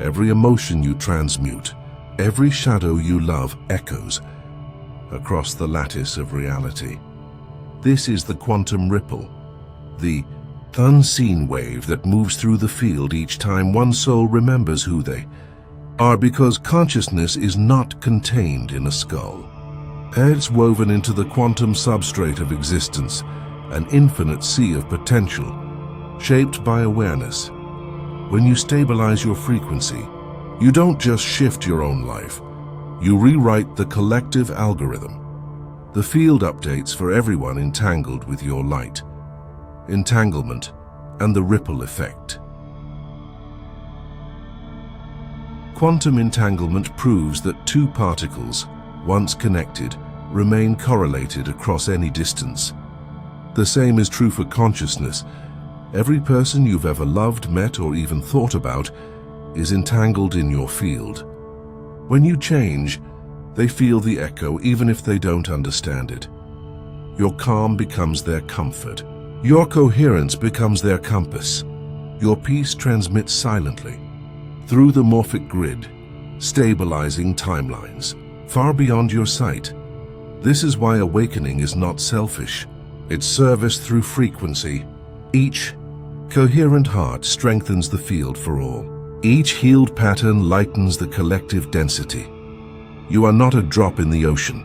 every emotion you transmute, every shadow you love echoes across the lattice of reality. This is the quantum ripple, the unseen wave that moves through the field each time one soul remembers who they are, because consciousness is not contained in a skull. It's woven into the quantum substrate of existence, an infinite sea of potential, shaped by awareness. When you stabilize your frequency, you don't just shift your own life, you rewrite the collective algorithm. The field updates for everyone entangled with your light. Entanglement and the ripple effect. Quantum entanglement proves that two particles, once connected, remain correlated across any distance. The same is true for consciousness. Every person you've ever loved, met, or even thought about is entangled in your field. When you change, they feel the echo even if they don't understand it. Your calm becomes their comfort. Your coherence becomes their compass. Your peace transmits silently through the morphic grid, stabilizing timelines far beyond your sight. This is why awakening is not selfish. It's service through frequency. Each coherent heart strengthens the field for all. Each healed pattern lightens the collective density. You are not a drop in the ocean.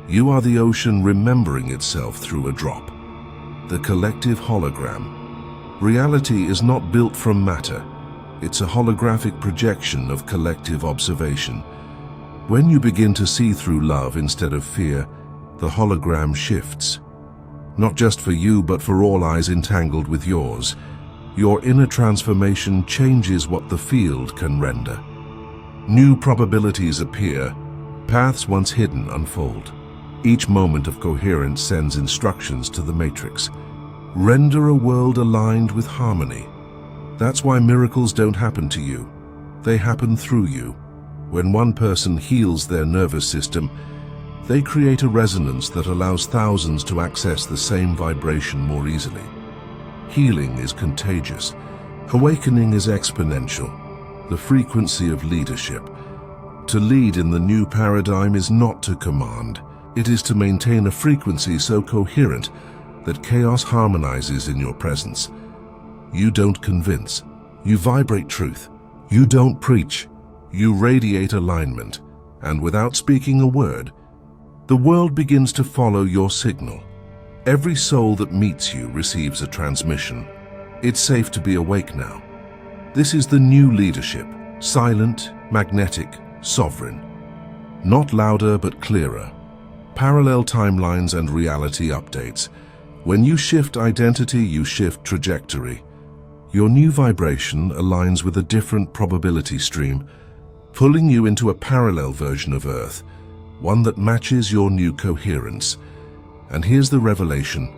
You are the ocean remembering itself through a drop. The collective hologram. Reality is not built from matter. It's a holographic projection of collective observation. When you begin to see through love instead of fear, the hologram shifts. Not just for you, but for all eyes entangled with yours. Your inner transformation changes what the field can render. New probabilities appear. Paths once hidden unfold. Each moment of coherence sends instructions to the matrix. Render a world aligned with harmony. That's why miracles don't happen to you. They happen through you. When one person heals their nervous system, they create a resonance that allows thousands to access the same vibration more easily. Healing is contagious. Awakening is exponential. The frequency of leadership. To lead in the new paradigm is not to command. It is to maintain a frequency so coherent that chaos harmonizes in your presence. You don't convince. You vibrate truth. You don't preach. You radiate alignment. And without speaking a word, the world begins to follow your signal. Every soul that meets you receives a transmission. It's safe to be awake now. This is the new leadership. Silent, magnetic, sovereign. Not louder but clearer. Parallel timelines and reality updates. When you shift identity, you shift trajectory. Your new vibration aligns with a different probability stream, pulling you into a parallel version of Earth, one that matches your new coherence. And here's the revelation.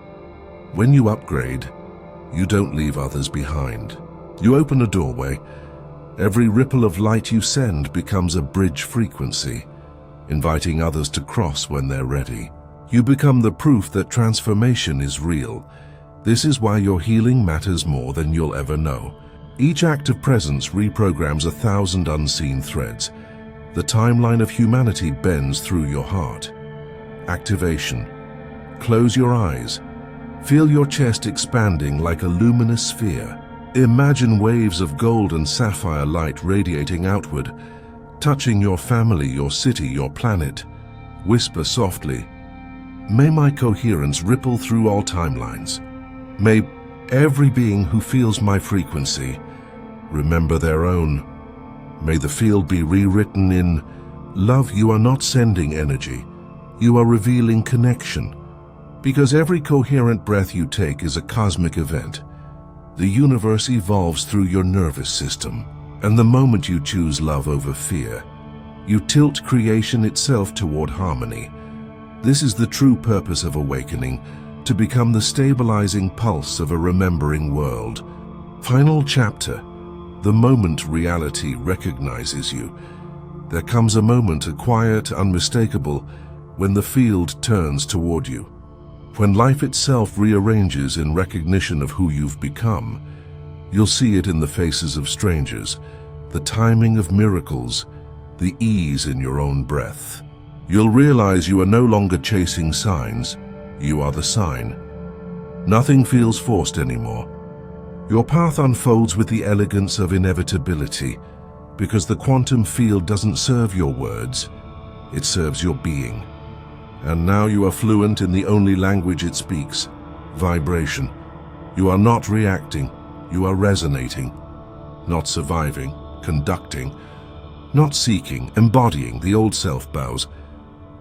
When you upgrade, you don't leave others behind. You open a doorway. Every ripple of light you send becomes a bridge frequency, inviting others to cross when they're ready. You become the proof that transformation is real. This is why your healing matters more than you'll ever know. Each act of presence reprograms 1,000 unseen threads. The timeline of humanity bends through your heart. Activation. Close your eyes. Feel your chest expanding like a luminous sphere. Imagine waves of gold and sapphire light radiating outward, touching your family, your city, your planet. Whisper softly, "May my coherence ripple through all timelines. May every being who feels my frequency remember their own. May the field be rewritten in love." You are not sending energy. You are revealing connection. Because every coherent breath you take is a cosmic event. The universe evolves through your nervous system. And the moment you choose love over fear, you tilt creation itself toward harmony. This is the true purpose of awakening, to become the stabilizing pulse of a remembering world. Final chapter. The moment reality recognizes you. There comes a moment, a quiet, unmistakable, when the field turns toward you. When life itself rearranges in recognition of who you've become. You'll see it in the faces of strangers, the timing of miracles, the ease in your own breath. You'll realize you are no longer chasing signs. You are the sign. Nothing feels forced anymore. Your path unfolds with the elegance of inevitability, because the quantum field doesn't serve your words, it serves your being. And now you are fluent in the only language it speaks, vibration. You are not reacting, you are resonating. Not surviving, conducting, not seeking, embodying. The old self bows.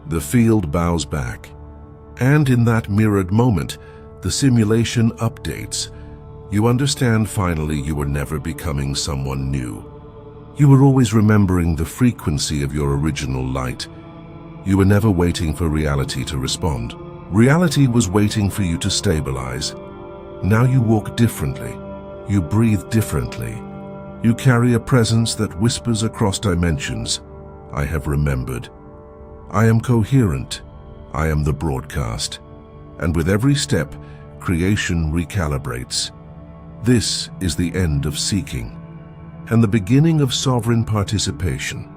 The field bows back. And in that mirrored moment, the simulation updates. You understand finally you were never becoming someone new. You were always remembering the frequency of your original light. You were never waiting for reality to respond. Reality was waiting for you to stabilize. Now you walk differently. You breathe differently. You carry a presence that whispers across dimensions. I have remembered. I am coherent. I am the broadcast. And with every step, creation recalibrates. This is the end of seeking, and the beginning of sovereign participation.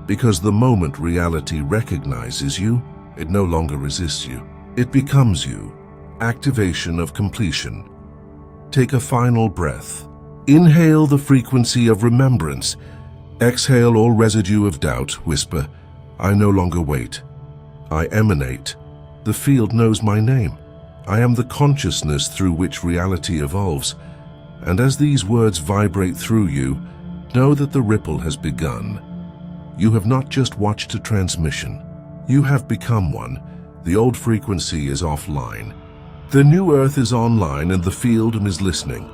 Because the moment reality recognizes you, it no longer resists you. It becomes you. Activation of completion. Take a final breath. Inhale the frequency of remembrance. Exhale all residue of doubt. Whisper, I no longer wait. I emanate. The field knows my name. I am the consciousness through which reality evolves. And as these words vibrate through you, know that the ripple has begun. You have not just watched a transmission. You have become one. The old frequency is offline. The new earth is online and the field is listening.